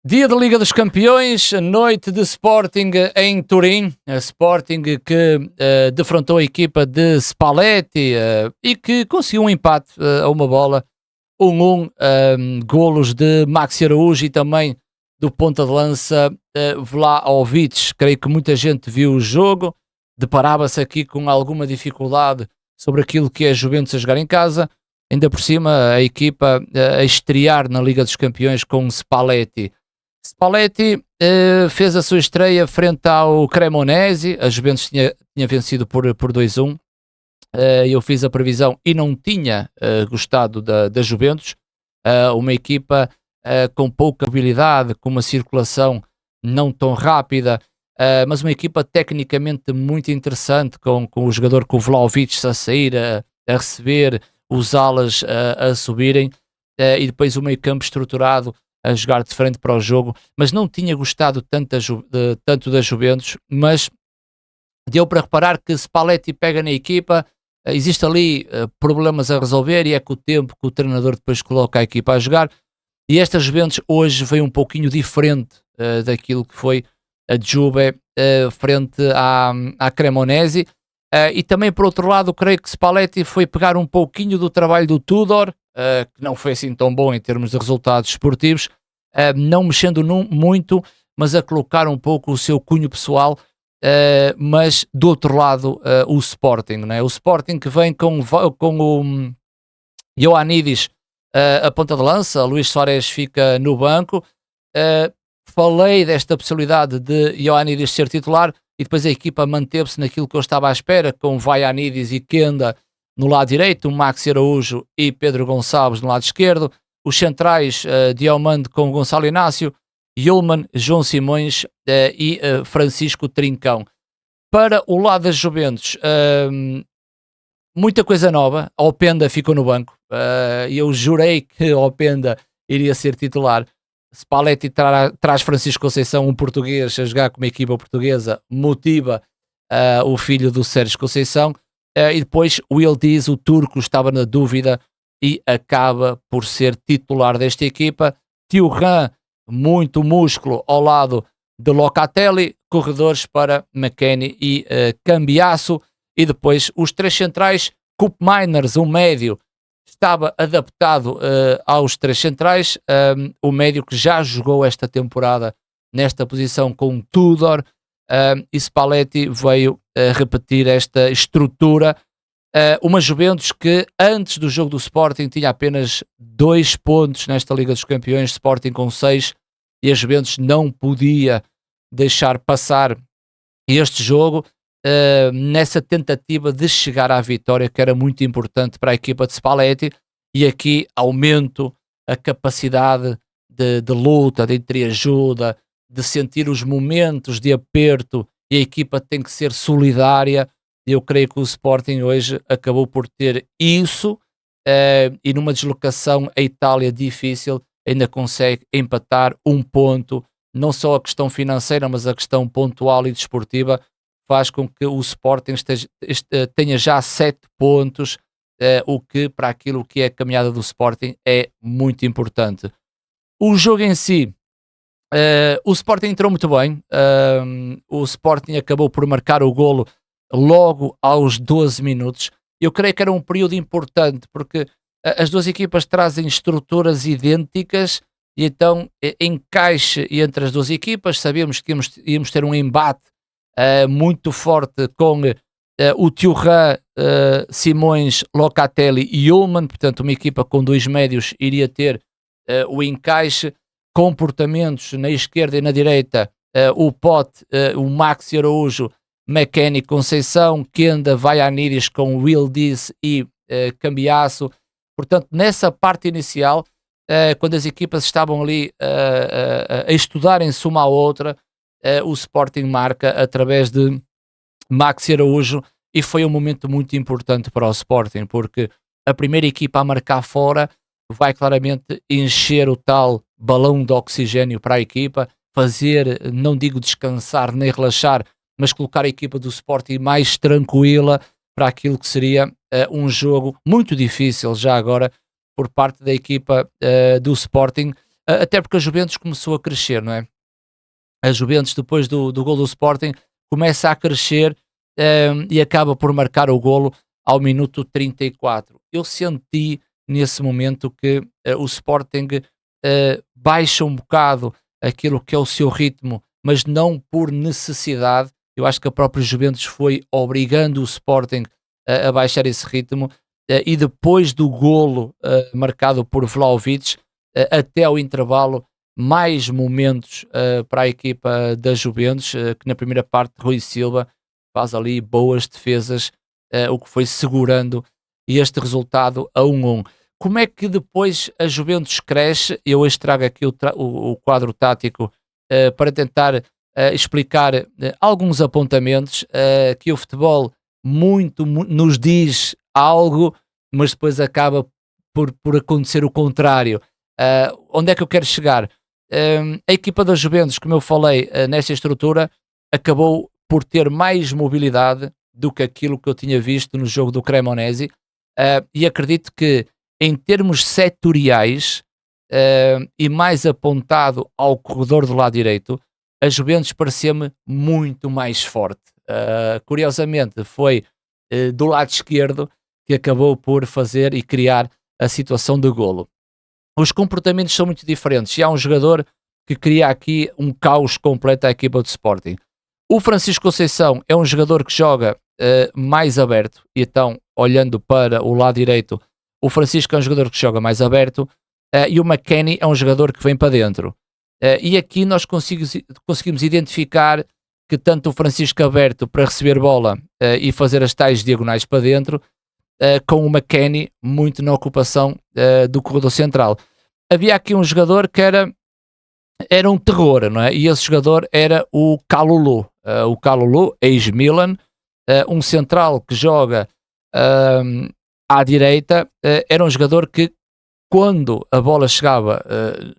Dia da Liga dos Campeões, noite de Sporting em Turim, Sporting que defrontou a equipa de Spalletti e que conseguiu um empate a uma bola, 1-1, golos de Maxi Araújo e também do ponta de lança Vlahovic. Creio que muita gente viu o jogo, deparava-se aqui com alguma dificuldade sobre aquilo que é a Juventus a jogar em casa, ainda por cima a equipa a estrear na Liga dos Campeões com Spalletti. Spalletti fez a sua estreia frente ao Cremonese, a Juventus tinha vencido por 2-1, eu fiz a previsão e não tinha gostado da Juventus, uma equipa com pouca mobilidade, com uma circulação não tão rápida, mas uma equipa tecnicamente muito interessante, com o jogador com o Vlahovic a sair, a receber, os alas a subirem, e depois o meio campo estruturado a jogar de frente para o jogo, mas não tinha gostado tanto da Juventus, mas deu para reparar que Spalletti pega na equipa, existe ali problemas a resolver e é com o tempo que o treinador depois coloca a equipa a jogar, e esta Juventus hoje veio um pouquinho diferente daquilo que foi a Juve frente à Cremonese, e também por outro lado creio que Spalletti foi pegar um pouquinho do trabalho do Tudor, que não foi assim tão bom em termos de resultados esportivos, não mexendo muito, mas a colocar um pouco o seu cunho pessoal, mas do outro lado o Sporting, não é? O Sporting que vem com o Ioannidis a ponta de lança, Luís Soares fica no banco, falei desta possibilidade de Ioannidis ser titular e depois a equipa manteve-se naquilo que eu estava à espera, com Vaianidis e Kenda no lado direito, Maxi Araújo e Pedro Gonçalves no lado esquerdo, os centrais Diomande com Gonçalo Inácio, Yulman, João Simões e Francisco Trincão. Para o lado das Juventus, muita coisa nova. A Openda ficou no banco, eu jurei que a Openda iria ser titular. Spalletti traz Francisco Conceição, um português, a jogar com uma equipa portuguesa, motiva o filho do Sérgio Conceição, e depois o Yildiz, o turco, estava na dúvida e acaba por ser titular desta equipa. Thuram, muito músculo ao lado de Locatelli, corredores para McKennie e Cambiasso, e depois os três centrais, Koopmeiners, um médio, estava adaptado aos três centrais, o médio que já jogou esta temporada nesta posição com Tudor, e Spalletti veio repetir esta estrutura. Uma Juventus que antes do jogo do Sporting tinha apenas 2 pontos nesta Liga dos Campeões, Sporting com 6, e a Juventus não podia deixar passar este jogo nessa tentativa de chegar à vitória, que era muito importante para a equipa de Spalletti, e aqui aumento a capacidade de luta, de entreajuda, de sentir os momentos de aperto, e a equipa tem que ser solidária. Eu creio que o Sporting hoje acabou por ter isso, e numa deslocação à Itália difícil ainda consegue empatar um ponto. Não só a questão financeira, mas a questão pontual e desportiva faz com que o Sporting tenha já 7 pontos, o que para aquilo que é a caminhada do Sporting é muito importante. O jogo em si, o Sporting entrou muito bem, o Sporting acabou por marcar o golo logo aos 12 minutos. Eu creio que era um período importante, porque as duas equipas trazem estruturas idênticas, e então encaixe entre as duas equipas. Sabíamos que íamos ter um embate muito forte com o Thuram, Simões, Locatelli e Yulman, portanto uma equipa com 2 médios iria ter o encaixe, comportamentos na esquerda e na direita, o Pote, o Maxi Araújo, McKennie, Conceição, Kenda, Vaianidis com Yildiz e Cambiasso. Portanto, nessa parte inicial, quando as equipas estavam ali a estudarem-se uma à outra, o Sporting marca através de Maxi Araújo, e foi um momento muito importante para o Sporting, porque a primeira equipa a marcar fora vai claramente encher o tal balão de oxigênio para a equipa, fazer, não digo descansar nem relaxar, mas colocar a equipa do Sporting mais tranquila para aquilo que seria um jogo muito difícil já agora por parte da equipa do Sporting, até porque a Juventus começou a crescer, não é? A Juventus, depois do gol do Sporting, começa a crescer, e acaba por marcar o golo ao minuto 34. Eu senti nesse momento que o Sporting baixa um bocado aquilo que é o seu ritmo, mas não por necessidade. Eu acho que a própria Juventus foi obrigando o Sporting a baixar esse ritmo, e depois do golo marcado por Vlahovic, até ao intervalo, mais momentos para a equipa da Juventus, que na primeira parte Rui Silva faz ali boas defesas, o que foi segurando este resultado a 1-1. Como é que depois a Juventus cresce? Eu hoje trago aqui o quadro tático para tentar explicar alguns apontamentos que o futebol nos diz algo, mas depois acaba por acontecer o contrário. Onde é que eu quero chegar? A equipa da Juventus, como eu falei, nesta estrutura, acabou por ter mais mobilidade do que aquilo que eu tinha visto no jogo do Cremonese, e acredito que em termos setoriais, e mais apontado ao corredor do lado direito, a Juventus parecia-me muito mais forte. Curiosamente, foi do lado esquerdo que acabou por fazer e criar a situação de golo. Os comportamentos são muito diferentes e há um jogador que cria aqui um caos completo à equipa do Sporting. O Francisco Conceição é um jogador que joga mais aberto, e então, olhando para o lado direito, o Francisco é um jogador que joga mais aberto, e o McKennie é um jogador que vem para dentro. E aqui nós conseguimos identificar que tanto o Francisco aberto para receber bola e fazer as tais diagonais para dentro, com o McKennie muito na ocupação do corredor central. Havia aqui um jogador que era um terror, não é? E esse jogador era o Kalulu. O Kalulu, ex-Milan, um central que joga à direita, era um jogador que, quando a bola chegava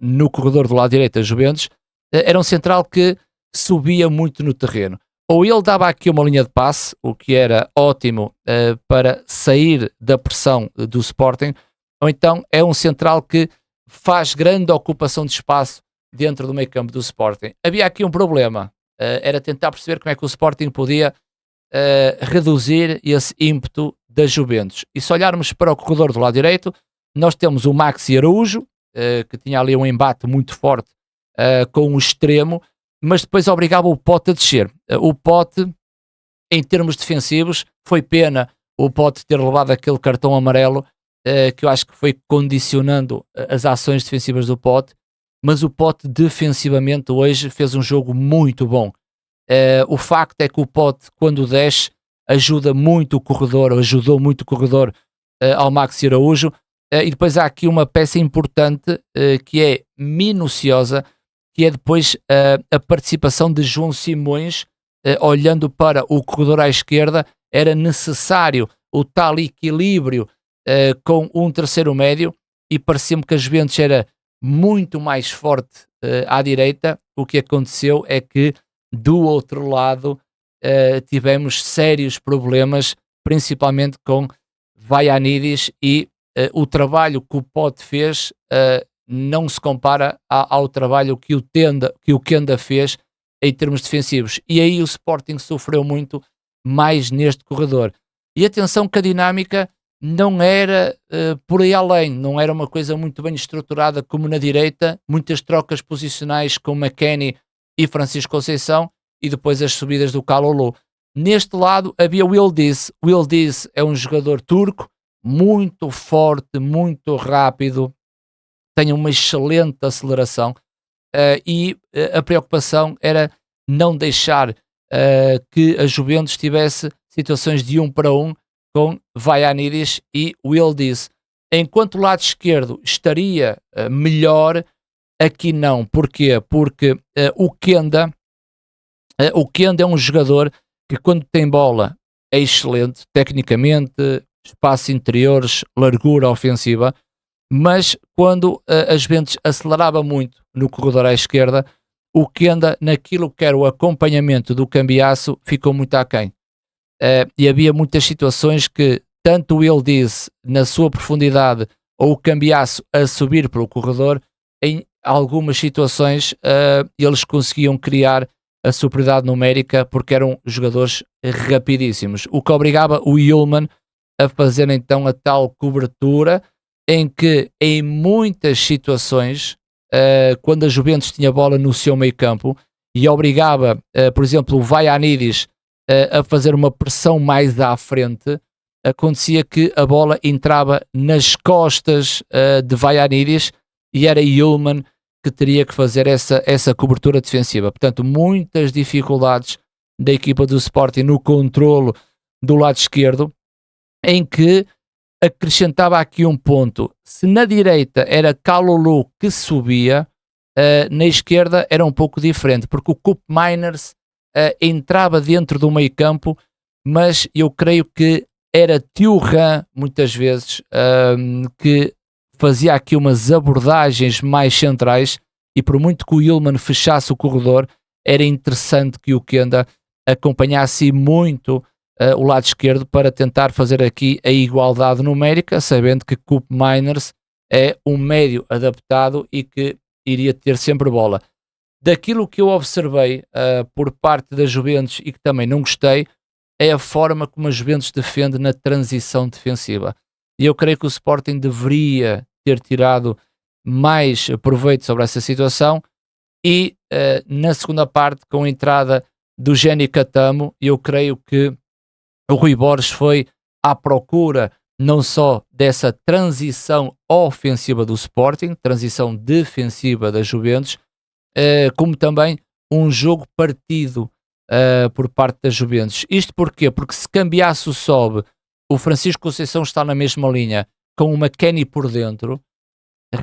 no corredor do lado direito da Juventus, era um central que subia muito no terreno. Ou ele dava aqui uma linha de passe, o que era ótimo para sair da pressão do Sporting, ou então é um central que faz grande ocupação de espaço dentro do meio campo do Sporting. Havia aqui um problema, era tentar perceber como é que o Sporting podia reduzir esse ímpeto da Juventus. E se olharmos para o corredor do lado direito, nós temos o Maxi Araújo, que tinha ali um embate muito forte com o extremo, mas depois obrigava o Pote a descer. O Pote, em termos defensivos, foi pena o Pote ter levado aquele cartão amarelo, que eu acho que foi condicionando as ações defensivas do Pote, mas o Pote defensivamente hoje fez um jogo muito bom. O facto é que o Pote, quando desce, ajudou muito o corredor ao Maxi Araújo. E depois há aqui uma peça importante que é minuciosa, que é depois a participação de João Simões, olhando para o corredor à esquerda. Era necessário o tal equilíbrio com um terceiro médio, e parecia-me que a Juventus era muito mais forte à direita. O que aconteceu é que do outro lado tivemos sérios problemas, principalmente com Vaianidis, e o trabalho que o Pote fez não se compara ao trabalho que o Kenda fez em termos defensivos. E aí o Sporting sofreu muito mais neste corredor. E atenção que a dinâmica não era por aí além, não era uma coisa muito bem estruturada como na direita, muitas trocas posicionais com McKennie e Francisco Conceição, e depois as subidas do Kalulu. Neste lado havia o Yildiz. O Yildiz é um jogador turco, muito forte, muito rápido, tem uma excelente aceleração, e a preocupação era não deixar que a Juventus tivesse situações de 1 para 1 com Vaianidis e Yildiz. Enquanto o lado esquerdo estaria melhor, aqui não. Porquê? Porque o Kenda é um jogador que, quando tem bola, é excelente tecnicamente, espaços interiores, largura ofensiva, mas quando a Juventus acelerava muito no corredor à esquerda, o Kenda, naquilo que era o acompanhamento do Cambiasso, ficou muito aquém. E havia muitas situações que tanto o Yildiz na sua profundidade ou o Cambiasso a subir pelo corredor, em algumas situações eles conseguiam criar a superioridade numérica porque eram jogadores rapidíssimos, o que obrigava o Yulman a fazer então a tal cobertura em que em muitas situações quando a Juventus tinha bola no seu meio campo e obrigava, por exemplo, o Vaianidis a fazer uma pressão mais à frente, acontecia que a bola entrava nas costas de Vaianidis e era Yulman que teria que fazer essa cobertura defensiva. Portanto, muitas dificuldades da equipa do Sporting no controlo do lado esquerdo, em que acrescentava aqui um ponto. Se na direita era Kalulu que subia, na esquerda era um pouco diferente, porque o Koop Miners entrava dentro do meio campo, mas eu creio que era Thuram, muitas vezes, que fazia aqui umas abordagens mais centrais, e por muito que o Yulman fechasse o corredor, era interessante que o Kenda acompanhasse muito o lado esquerdo para tentar fazer aqui a igualdade numérica, sabendo que Koop Miners é um médio adaptado e que iria ter sempre bola. Daquilo que eu observei por parte da Juventus e que também não gostei, é a forma como a Juventus defende na transição defensiva. E eu creio que o Sporting deveria ter tirado mais proveito sobre essa situação e na segunda parte, com a entrada do Jenny Catamo, eu creio que o Rui Borges foi à procura não só dessa transição ofensiva do Sporting, transição defensiva da Juventus, como também um jogo partido por parte da Juventus. Isto porquê? Porque se cambiasse o sobe, o Francisco Conceição está na mesma linha, com uma Kenny por dentro,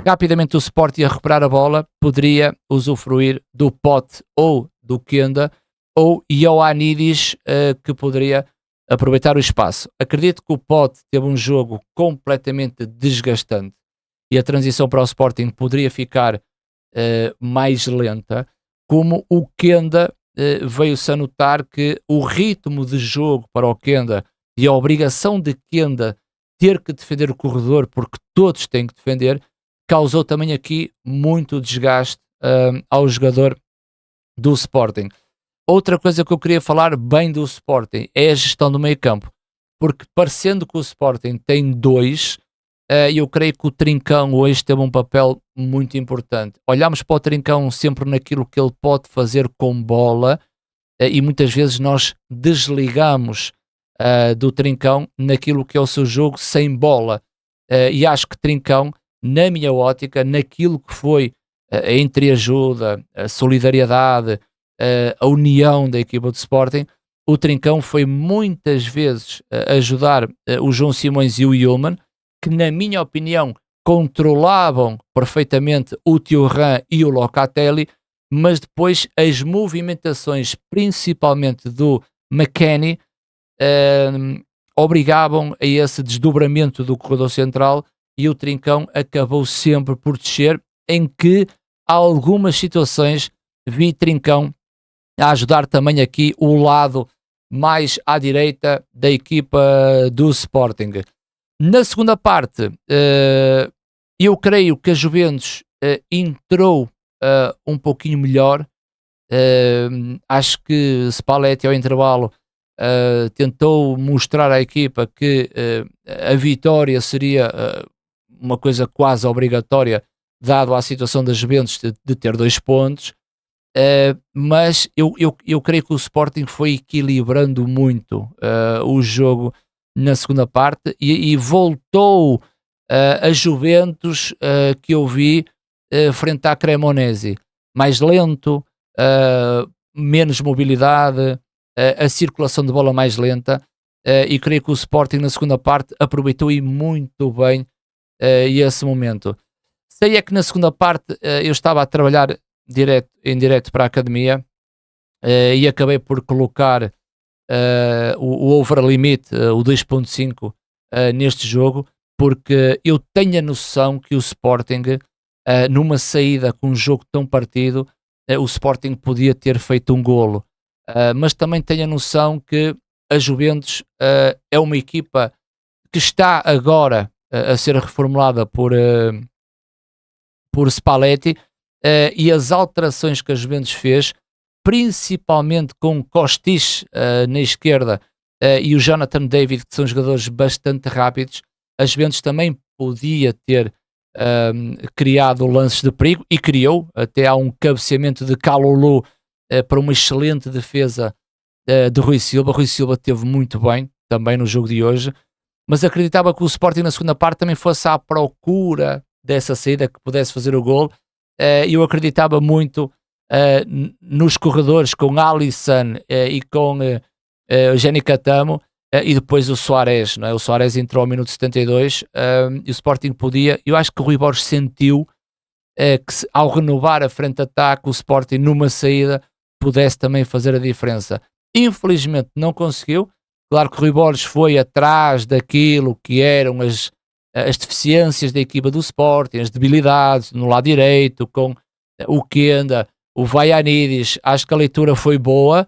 rapidamente o Sporting a recuperar a bola, poderia usufruir do Pote ou do Kenda, ou Ioannidis, que poderia aproveitar o espaço. Acredito que o Pote teve um jogo completamente desgastante e a transição para o Sporting poderia ficar mais lenta, como o Kenda veio-se a notar que o ritmo de jogo para o Kenda e a obrigação de Kenda ter que defender o corredor, porque todos têm que defender, causou também aqui muito desgaste ao jogador do Sporting. Outra coisa que eu queria falar bem do Sporting é a gestão do meio campo, porque parecendo que o Sporting tem dois, eu creio que o Trincão hoje teve um papel muito importante. Olhamos para o Trincão sempre naquilo que ele pode fazer com bola e muitas vezes nós desligamos do Trincão naquilo que é o seu jogo sem bola. E acho que Trincão, na minha ótica, naquilo que foi a entreajuda, a solidariedade, a união da equipa do Sporting, o Trincão foi muitas vezes ajudar o João Simões e o Yulman, que na minha opinião controlavam perfeitamente o Thuram e o Locatelli, mas depois as movimentações, principalmente do McKennie, obrigavam a esse desdobramento do corredor central e o Trincão acabou sempre por descer, em que algumas situações vi Trincão a ajudar também aqui o lado mais à direita da equipa do Sporting. Na segunda parte, eu creio que a Juventus entrou um pouquinho melhor. Acho que Spalletti ao intervalo tentou mostrar à equipa que a vitória seria uma coisa quase obrigatória, dado a situação da Juventus de ter 2 pontos. Mas eu creio que o Sporting foi equilibrando muito o jogo na segunda parte e voltou a Juventus que eu vi frente à Cremonese, mais lento, menos mobilidade, a circulação de bola mais lenta, e creio que o Sporting na segunda parte aproveitou e muito bem esse momento. Sei é que na segunda parte eu estava a trabalhar em direto para a academia e acabei por colocar o over limit, o 2.5 neste jogo, porque eu tenho a noção que o Sporting numa saída com um jogo tão partido, o Sporting podia ter feito um golo, mas também tenho a noção que a Juventus é uma equipa que está agora a ser reformulada por Spalletti e as alterações que a Juventus fez, principalmente com Kostic na esquerda e o Jonathan David, que são jogadores bastante rápidos, a Juventus também podia ter criado lances de perigo, e criou, até há um cabeceamento de Kalulu para uma excelente defesa de Rui Silva. Rui Silva esteve muito bem também no jogo de hoje, mas acreditava que o Sporting na segunda parte também fosse à procura dessa saída que pudesse fazer o gol. Eu acreditava muito nos corredores com Alisson e com o Jenny Catamo, e depois o Soares, não é? O Soares entrou ao minuto 72 e o Sporting podia. Eu acho que o Rui Borges sentiu que ao renovar a frente de ataque, o Sporting numa saída pudesse também fazer a diferença. Infelizmente não conseguiu. Claro que o Rui Borges foi atrás daquilo que eram as deficiências da equipa do Sporting, as debilidades no lado direito, com o Kenda, o Vaianidis. Acho que a leitura foi boa,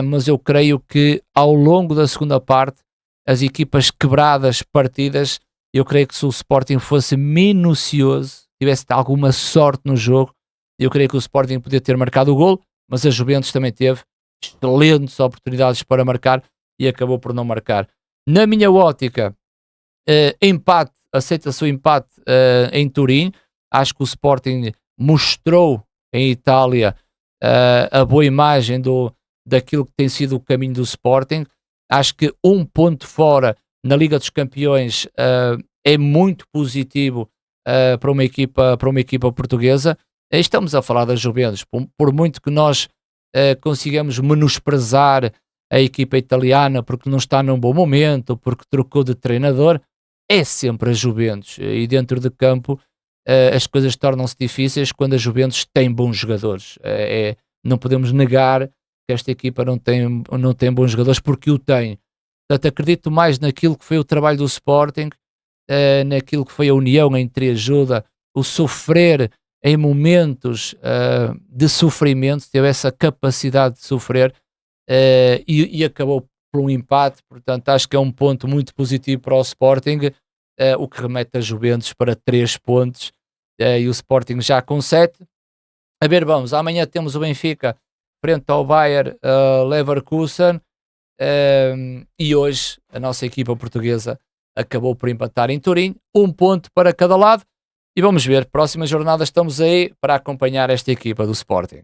mas eu creio que ao longo da segunda parte, as equipas quebradas, partidas, eu creio que se o Sporting fosse minucioso, tivesse alguma sorte no jogo, eu creio que o Sporting podia ter marcado o gol, mas a Juventus também teve excelentes oportunidades para marcar e acabou por não marcar. Na minha ótica, empate, aceita-se o empate em Turim. Acho que o Sporting mostrou em Itália a boa imagem daquilo que tem sido o caminho do Sporting. Acho que um ponto fora na Liga dos Campeões é muito positivo para uma equipa portuguesa. Estamos a falar da Juventus, por muito que nós consigamos menosprezar a equipa italiana porque não está num bom momento, porque trocou de treinador, é sempre a Juventus, e dentro de campo as coisas tornam-se difíceis quando a Juventus tem bons jogadores. Não podemos negar que esta equipa não tem bons jogadores, porque o tem. Portanto, acredito mais naquilo que foi o trabalho do Sporting, naquilo que foi a união, a entreajuda, o sofrer em momentos de sofrimento, teve essa capacidade de sofrer e acabou por um empate. Portanto, acho que é um ponto muito positivo para o Sporting, o que remete a Juventus para 3 pontos, e o Sporting já com 7. A ver, vamos, amanhã temos o Benfica frente ao Bayer Leverkusen, e hoje a nossa equipa portuguesa acabou por empatar em Turim, 1 ponto para cada lado, e vamos ver, próximas jornadas estamos aí para acompanhar esta equipa do Sporting.